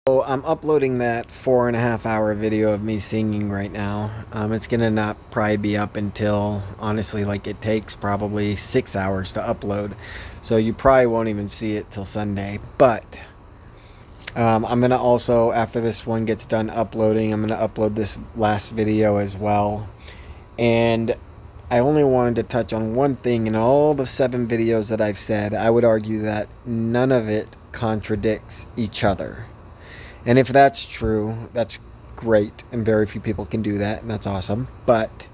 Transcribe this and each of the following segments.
So I'm uploading that 4.5 hour video of me singing right now. It's gonna not probably be up until, honestly, like it takes probably 6 hours to upload. So you probably won't even see it till Sunday. But I'm gonna also, after this one gets done uploading, I'm gonna upload this last video as well. And I only wanted to touch on one thing in all the 7 videos that I've said. I would argue that none of it contradicts each other. And if that's true, that's great, and very few people can do that, and that's awesome. But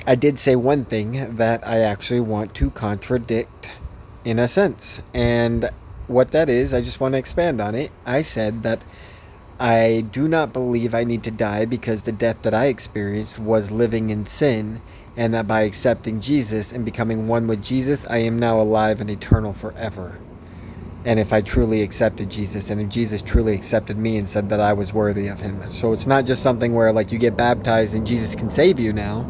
I did say one thing that I actually want to contradict in a sense. And what that is, I just want to expand on it. I said that I do not believe I need to die because the death that I experienced was living in sin, and that by accepting Jesus and becoming one with Jesus, I am now alive and eternal forever. And if I truly accepted Jesus, and if Jesus truly accepted me and said that I was worthy of him. So it's not just something where like you get baptized and Jesus can save you now,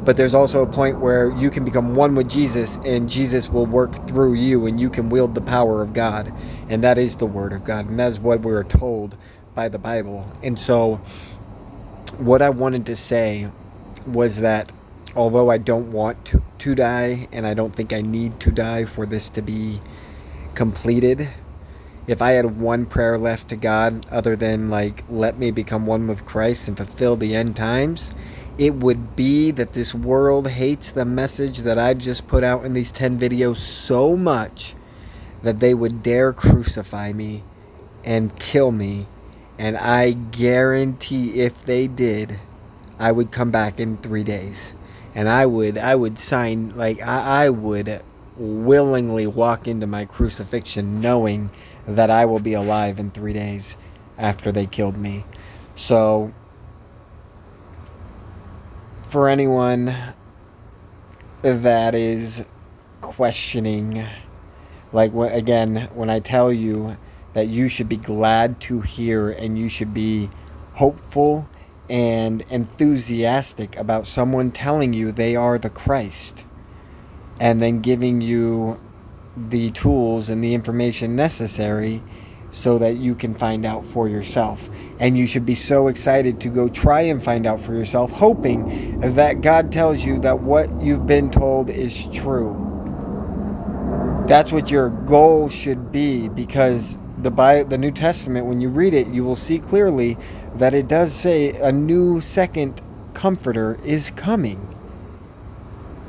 but there's also a point where you can become one with Jesus and Jesus will work through you and you can wield the power of God. And that is the word of God. And that is what we are told by the Bible. And so what I wanted to say was that although I don't want to die, and I don't think I need to die for this to be completed, if I had one prayer left to God other than like let me become one with Christ and fulfill the end times, it would be that this world hates the message that I've just put out in these 10 videos so much that they would dare crucify me and kill me. And I guarantee if they did, I would come back in 3 days. And I would sign, like I would willingly walk into my crucifixion knowing that I will be alive in 3 days after they killed me. So for anyone that is questioning, like again, when I tell you that you should be glad to hear and you should be hopeful and enthusiastic about someone telling you they are the Christ, and then giving you the tools and the information necessary so that you can find out for yourself. And you should be so excited to go try and find out for yourself, hoping that God tells you that what you've been told is true. That's what your goal should be, because the New Testament, when you read it, you will see clearly that it does say a new second comforter is coming.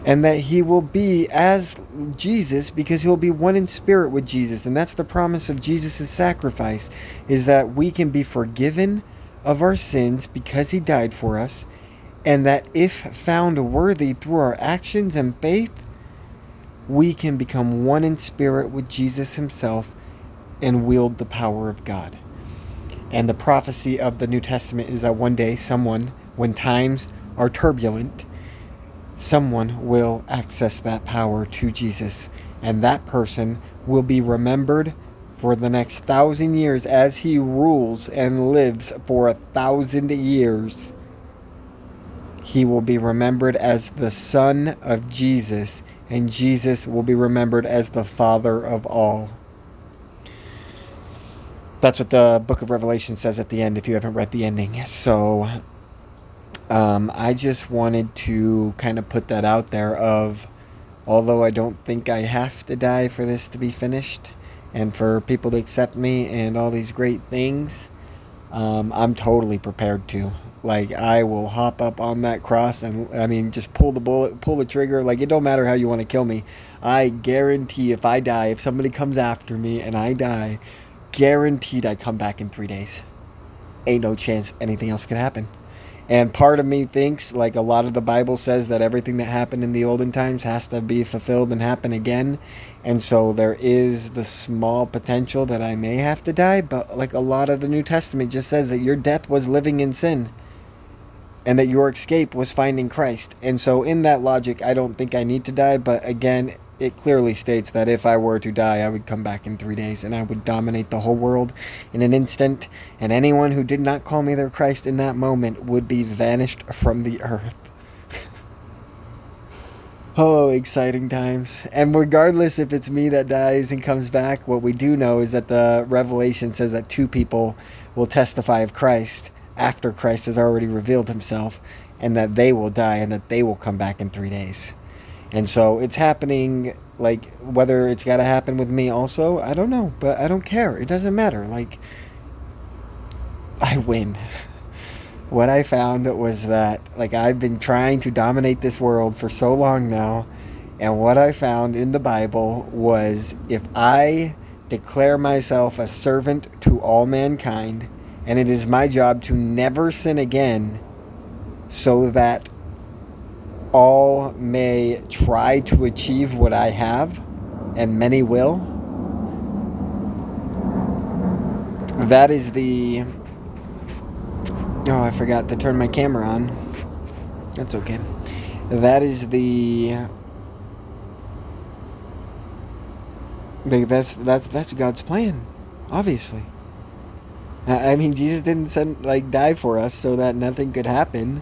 And that he will be as Jesus, because he'll be one in spirit with Jesus. And that's the promise of Jesus' sacrifice, is that we can be forgiven of our sins because he died for us. And that if found worthy through our actions and faith, we can become one in spirit with Jesus himself and wield the power of God. And the prophecy of the New Testament is that one day someone, when times are turbulent, someone will access that power to Jesus, and that person will be remembered for the next 1,000 years as he rules and lives for 1,000 years. He will be remembered as the Son of Jesus, and Jesus will be remembered as the Father of all. That's what the book of Revelation says at the end, if you haven't read the ending. So I just wanted to kind of put that out there of, although I don't think I have to die for this to be finished and for people to accept me and all these great things, I'm totally prepared to. Like, I will hop up on that cross and, I mean, just pull the bullet, pull the trigger. Like, it don't matter how you want to kill me. I guarantee if I die, if somebody comes after me and I die, guaranteed I come back in 3 days. Ain't no chance anything else could happen. And part of me thinks, like a lot of the Bible says, that everything that happened in the olden times has to be fulfilled and happen again. And so there is the small potential that I may have to die. But like a lot of the New Testament just says that your death was living in sin, and that your escape was finding Christ. And so in that logic, I don't think I need to die. But again, it clearly states that if I were to die, I would come back in 3 days and I would dominate the whole world in an instant. And anyone who did not call me their Christ in that moment would be vanished from the earth. Oh, exciting times. And regardless if it's me that dies and comes back, what we do know is that the Revelation says that two people will testify of Christ after Christ has already revealed himself, and that they will die and that they will come back in 3 days. And so it's happening, like, whether it's got to happen with me also, I don't know, but I don't care. It doesn't matter. Like, I win. What I found was that, like, I've been trying to dominate this world for so long now, and what I found in the Bible was, if I declare myself a servant to all mankind, and it is my job to never sin again, so that all may try to achieve what I have, and many will. That is the... Oh, I forgot to turn my camera on. That's okay. That is the... That's God's plan, obviously. I mean, Jesus didn't die for us so that nothing could happen,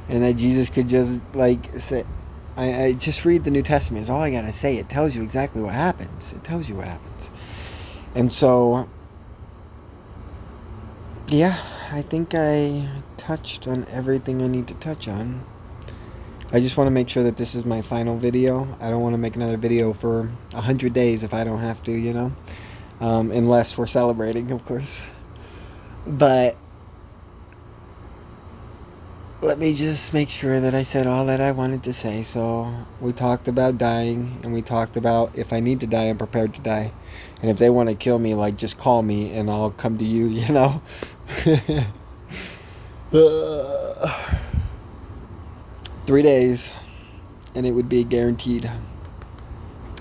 and that Jesus could just, say... I just read the New Testament. Is all I gotta say. It tells you exactly what happens. It tells you what happens. And so, yeah, I think I touched on everything I need to touch on. I just want to make sure that this is my final video. I don't want to make another video for 100 days if I don't have to, unless we're celebrating, of course. But let me just make sure that I said all that I wanted to say. So we talked about dying, and we talked about if I need to die, I'm prepared to die. And if they want to kill me, just call me and I'll come to you, 3 days, and it would be guaranteed.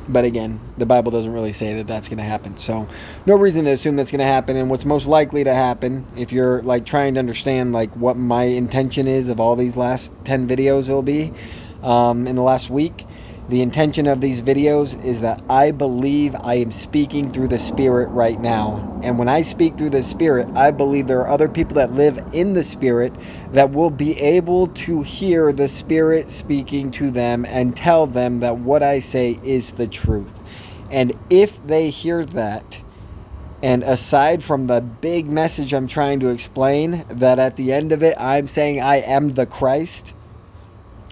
But again, the Bible doesn't really say that that's going to happen. So no reason to assume that's going to happen. And what's most likely to happen, if you're trying to understand what my intention is of all these last 10 videos will be in the last week, the intention of these videos is that I believe I am speaking through the Spirit right now. And when I speak through the Spirit, I believe there are other people that live in the Spirit that will be able to hear the Spirit speaking to them and tell them that what I say is the truth. And if they hear that, and aside from the big message I'm trying to explain, that at the end of it I'm saying I am the Christ,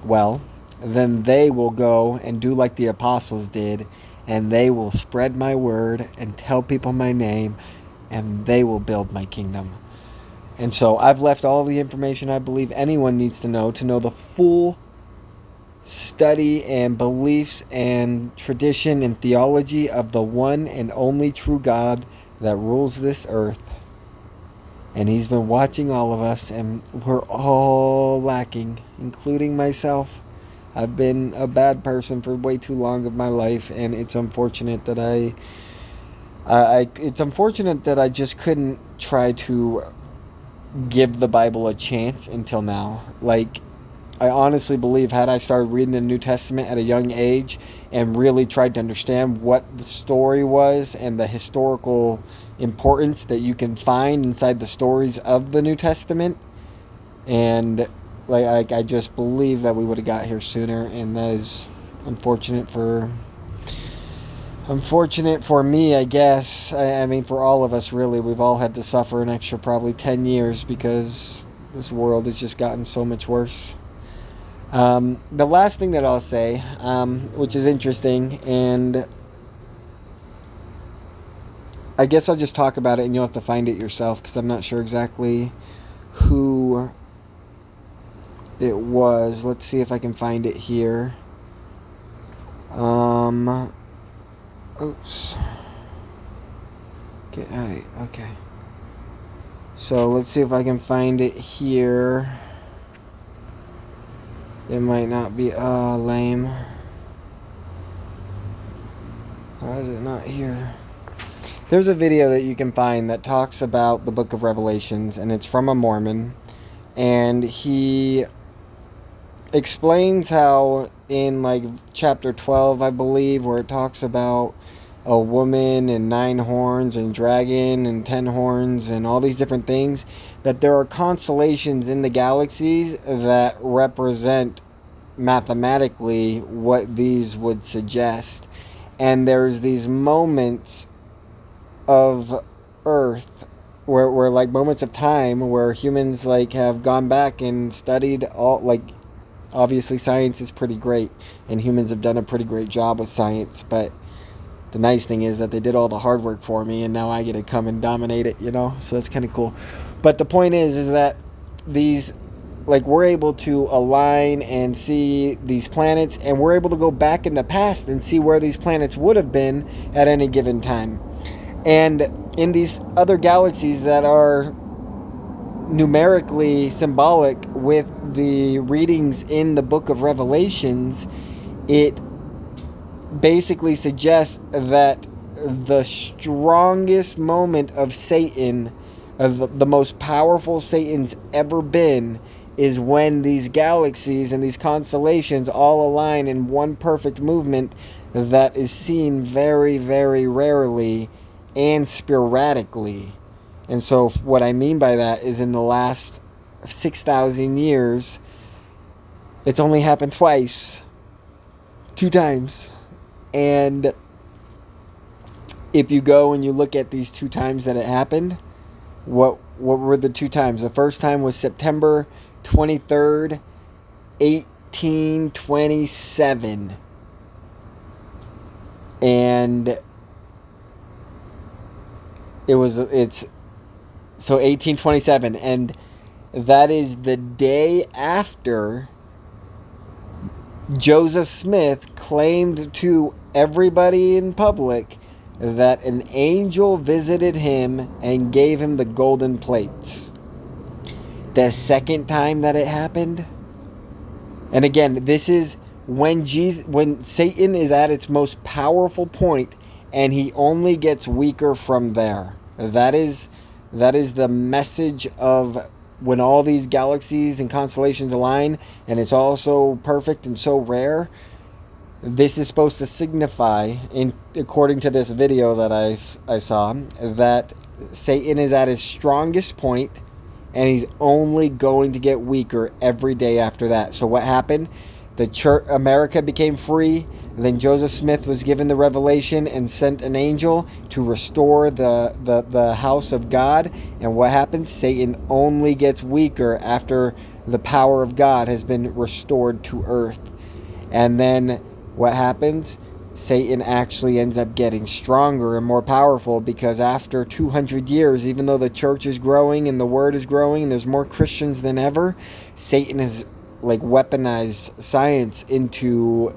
well, then they will go and do like the apostles did, and they will spread my word and tell people my name, and they will build my kingdom. And so I've left all the information I believe anyone needs to know the full study and beliefs and tradition and theology of the one and only true God that rules this earth. And he's been watching all of us, and we're all lacking, including myself. I've been a bad person for way too long of my life, and it's unfortunate that it's unfortunate that I just couldn't try to give the Bible a chance until now. I honestly believe, had I started reading the New Testament at a young age and really tried to understand what the story was and the historical importance that you can find inside the stories of the New Testament, and I just believe that we would have got here sooner, and that is unfortunate for me, I guess. I mean, for all of us, really. We've all had to suffer an extra probably 10 years because this world has just gotten so much worse. The last thing that I'll say, which is interesting, and I guess I'll just talk about it and you'll have to find it yourself, because I'm not sure exactly who it was. Let's see if I can find it here. Oops. Get out of here. Okay. So let's see if I can find it here. It might not be lame. Why is it not here? There's a video that you can find that talks about the book of Revelations, and it's from a Mormon, and he explains how in chapter 12, I believe, where it talks about a woman and 9 horns and dragon and 10 horns and all these different things, that there are constellations in the galaxies that represent mathematically what these would suggest. And there's these moments of Earth where like moments of time where humans like have gone back and studied all, like, obviously science is pretty great and humans have done a pretty great job with science, but the nice thing is that they did all the hard work for me and now I get to come and dominate it, so that's kind of cool. But the point is that these, like, we're able to align and see these planets, and we're able to go back in the past and see where these planets would have been at any given time. And in these other galaxies that are numerically symbolic with the readings in the book of Revelations, it basically suggests that the strongest moment of Satan, of the most powerful Satan's ever been, is when these galaxies and these constellations all align in one perfect movement that is seen very, very rarely and sporadically. And so what I mean by that is in the last 6,000 years, it's only happened twice. 2 times. And if you go and you look at these 2 times that it happened, what were the 2 times? The first time was September 23rd, 1827. And it's so 1827, and that is the day after Joseph Smith claimed to everybody in public that an angel visited him and gave him the golden plates. The second time that it happened, and again, this is when Satan is at its most powerful point, and he only gets weaker from there. That is the message of when all these galaxies and constellations align, and it's all so perfect and so rare. This is supposed to signify, according to this video that I saw, that Satan is at his strongest point, and he's only going to get weaker every day after that. So what happened? The church, America became free. Then Joseph Smith was given the revelation and sent an angel to restore the house of God. And what happens? Satan only gets weaker after the power of God has been restored to earth. And then what happens? Satan actually ends up getting stronger and more powerful, because after 200 years, even though the church is growing and the word is growing and there's more Christians than ever, Satan has like weaponized science into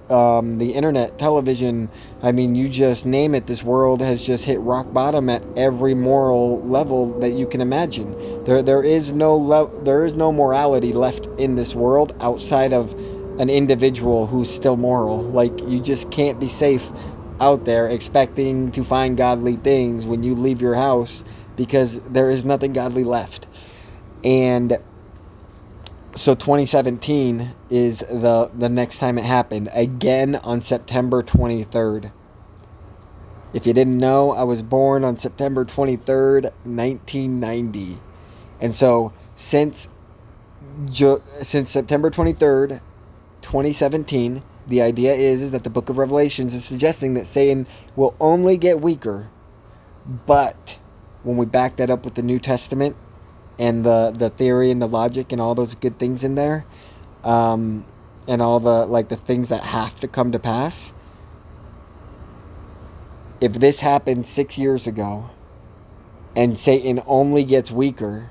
the internet, television. I mean, you just name it. This world has just hit rock bottom at every moral level that you can imagine. There is no morality left in this world outside of an individual who's still moral. Like, you just can't be safe out there expecting to find godly things when you leave your house, because there is nothing godly left. And so 2017 is the next time it happened, again on September 23rd. If you didn't know, I was born on September 23rd, 1990. And so since September 23rd, 2017, the idea is that the book of Revelations is suggesting that Satan will only get weaker. But when we back that up with the New Testament and the theory and the logic and all those good things in there, and all the things that have to come to pass, if this happened 6 years ago and Satan only gets weaker,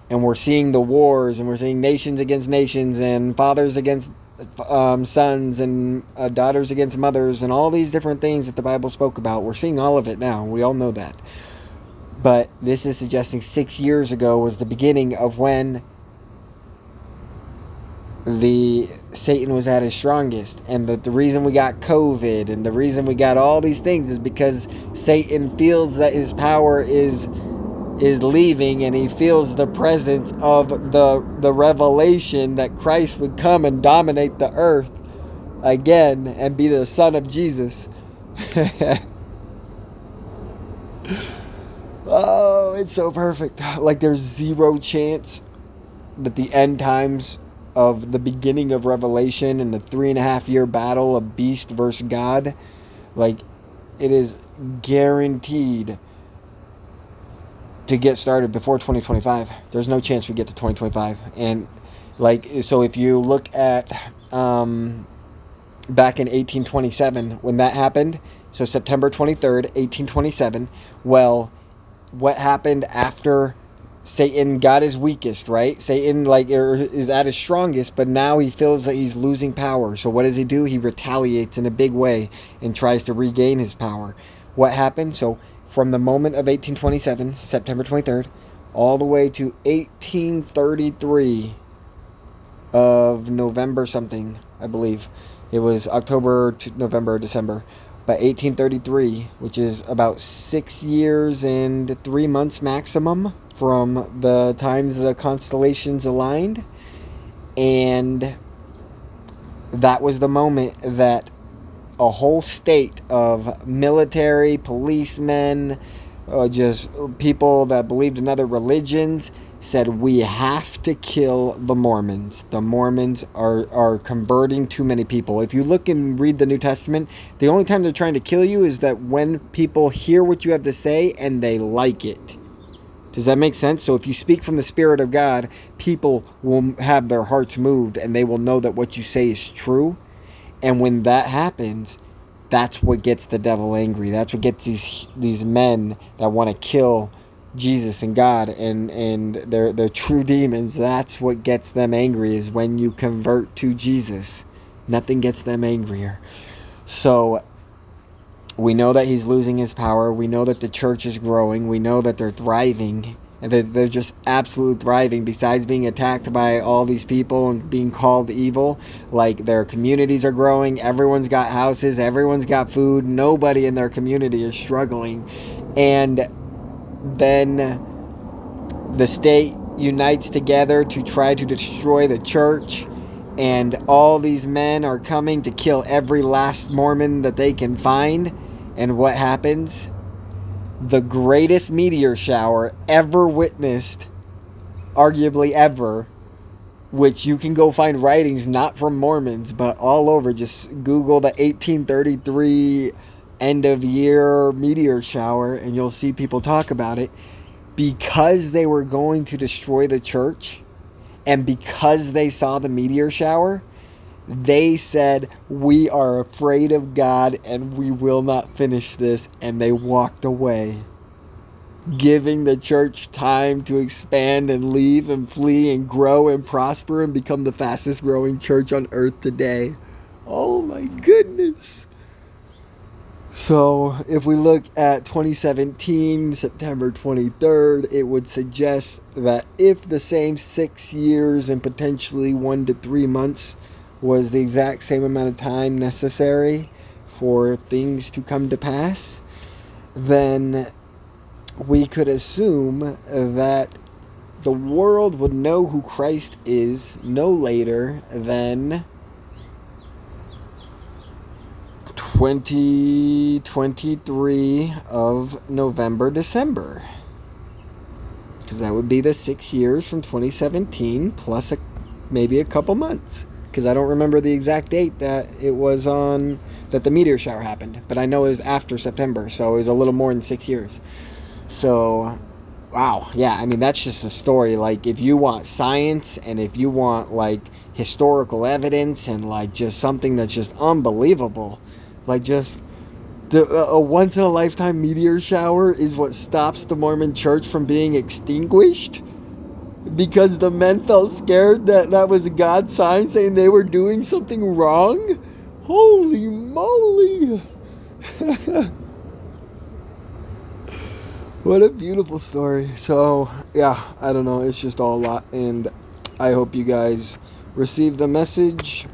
and we're seeing the wars, and we're seeing nations against nations, and fathers against sons, and daughters against mothers, and all these different things that the Bible spoke about, we're seeing all of it now. We all know that. But this is suggesting 6 years ago was the beginning of when the Satan was at his strongest. And the reason we got COVID and the reason we got all these things is because Satan feels that his power is leaving, and he feels the presence of the revelation that Christ would come and dominate the earth again and be the son of Jesus. Oh, it's so perfect. Like, there's zero chance that the end times of the beginning of Revelation and the 3.5 year battle of beast versus God, like, it is guaranteed to get started before 2025. There's no chance we get to 2025. And like, so if you look at back in 1827 when that happened, so September 23rd, 1827, well, what happened after Satan got his weakest, right? Satan is at his strongest, but now he feels that he's losing power. So what does he do? He retaliates in a big way and tries to regain his power. What happened? So from the moment of 1827, September 23rd, all the way to 1833 of November something, I believe. It was October to November, December. But 1833, which is about 6 years and 3 months maximum from the times the constellations aligned. And that was the moment that a whole state of military, policemen, just people that believed in other religions said, we have to kill the Mormons. The Mormons are converting too many people. If you look and read the New Testament, the only time they're trying to kill you is that when people hear what you have to say and they like it. Does that make sense? So if you speak from the Spirit of God, people will have their hearts moved and they will know that what you say is true. And when that happens, that's what gets the devil angry. That's what gets these men that want to kill Jesus and God and they're true demons. That's what gets them angry, is when you convert to Jesus. Nothing gets them angrier. So we know that he's losing his power. We know that the church is growing. We know that they're thriving. And they're just absolutely thriving. Besides being attacked by all these people and being called evil, like, their communities are growing. Everyone's got houses. Everyone's got food. Nobody in their community is struggling. And then the state unites together to try to destroy the church. And all these men are coming to kill every last Mormon that they can find. And what happens? The greatest meteor shower ever witnessed, arguably ever, which you can go find writings not from Mormons, but all over. Just Google the 1833 end of year meteor shower and you'll see people talk about it. Because they were going to destroy the church and because they saw the meteor shower, they said, we are afraid of God and we will not finish this. And they walked away, giving the church time to expand and leave and flee and grow and prosper and become the fastest growing church on earth today. Oh my goodness. So if we look at 2017, September 23rd, it would suggest that if the same 6 years and potentially 1 to 3 months was the exact same amount of time necessary for things to come to pass, then we could assume that the world would know who Christ is no later than 2023 of November, December. Because that would be the 6 years from 2017 plus maybe a couple months. Because I don't remember the exact date that it was on, that the meteor shower happened. But I know it was after September, so it was a little more than 6 years. So, wow. Yeah, I mean, that's just a story. Like, if you want science and if you want, like, historical evidence and, like, just something that's just unbelievable, like, just a once-in-a-lifetime meteor shower is what stops the Mormon church from being extinguished. Because the men felt scared that was a God sign saying they were doing something wrong? Holy moly! What a beautiful story. So, yeah, I don't know. It's just all a lot. And I hope you guys receive the message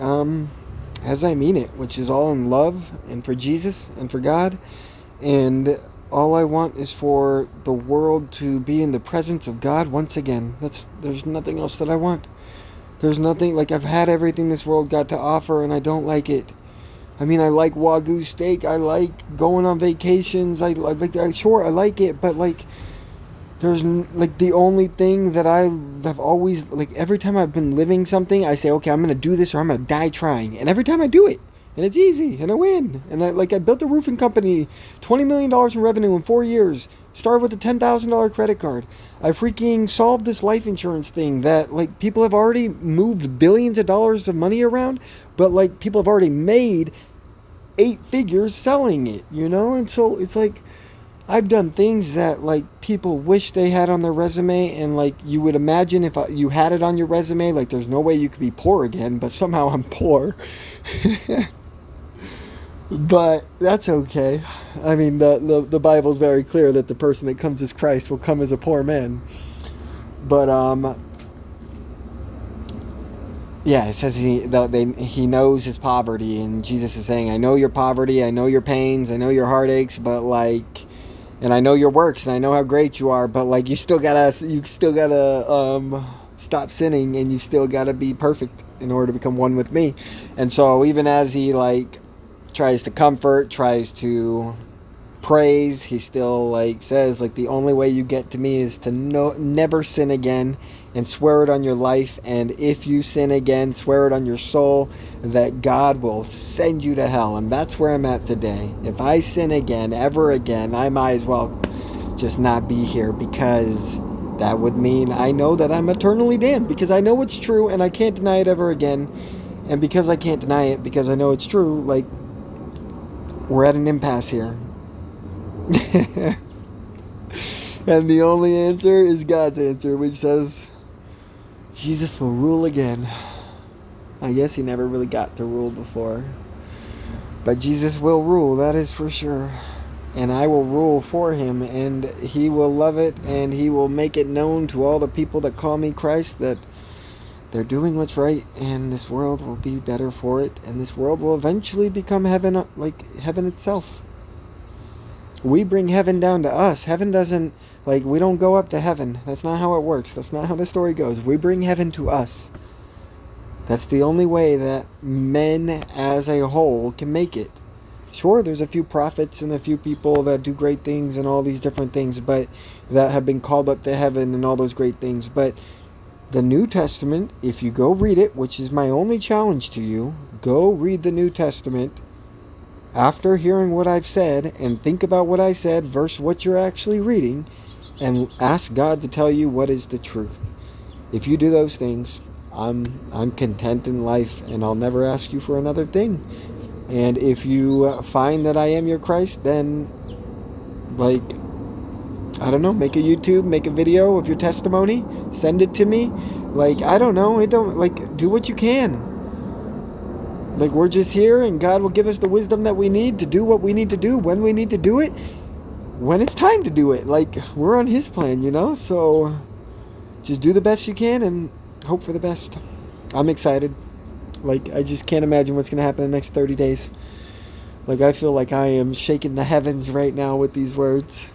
as I mean it, which is all in love and for Jesus and for God. And all I want is for the world to be in the presence of God once again. There's nothing else that I want. There's nothing, like, I've had everything this world got to offer and I don't like it. I mean, I like Wagyu steak. I like going on vacations. Sure, I like it, but, like, like the only thing that I've always, like, every time I've been living something, I say, okay, I'm gonna do this or I'm gonna die trying, and every time I do it, and it's easy, and I win, and I built a roofing company, $20 million in revenue in 4 years, started with a $10,000 credit card. I freaking solved this life insurance thing that, like, people have already moved billions of dollars of money around, but, like, people have already made 8 figures selling it, and so it's like, I've done things that, like, people wish they had on their resume, and, like, you would imagine if you had it on your resume, like, there's no way you could be poor again, but somehow I'm poor. But that's okay. I mean, the Bible's very clear that the person that comes as Christ will come as a poor man. But yeah, it says he knows his poverty, and Jesus is saying, I know your poverty, I know your pains, I know your heartaches, but, like, and I know your works, and I know how great you are, but, like, you still gotta stop sinning, and you still gotta be perfect in order to become one with me. And so even as he, like, tries to comfort, tries to praise, he still, like, says, like, the only way you get to me is to never sin again, and swear it on your life, and if you sin again, swear it on your soul, that God will send you to hell. And that's where I'm at today. If I sin again, ever again, I might as well just not be here, because that would mean I know that I'm eternally damned, because I know it's true and I can't deny it ever again. And because I can't deny it, because I know it's true, like, we're at an impasse here. And the only answer is God's answer, which says Jesus will rule again. I guess he never really got to rule before, but Jesus will rule, that is for sure. And I will rule for him, and he will love it, and he will make it known to all the people that call me Christ that they're doing what's right, and this world will be better for it, and this world will eventually become heaven, like heaven itself. We bring heaven down to us. Heaven doesn't, like, we don't go up to heaven. That's not how it works. That's not how the story goes. We bring heaven to us. That's the only way that men as a whole can make it. Sure, there's a few prophets and a few people that do great things and all these different things, but that have been called up to heaven and all those great things. But the New Testament, if you go read it, which is my only challenge to you, go read the New Testament after hearing what I've said, and think about what I said versus what you're actually reading, and ask God to tell you what is the truth. If you do those things, I'm content in life, and I'll never ask you for another thing. And if you find that I am your Christ, then, like, I don't know, make a YouTube, make a video of your testimony, send it to me. Like, I don't know, do what you can. Like, we're just here, and God will give us the wisdom that we need to do what we need to do, when we need to do it, when it's time to do it. Like, we're on his plan, so just do the best you can and hope for the best. I'm excited. Like, I just can't imagine what's going to happen in the next 30 days. Like, I feel like I am shaking the heavens right now with these words.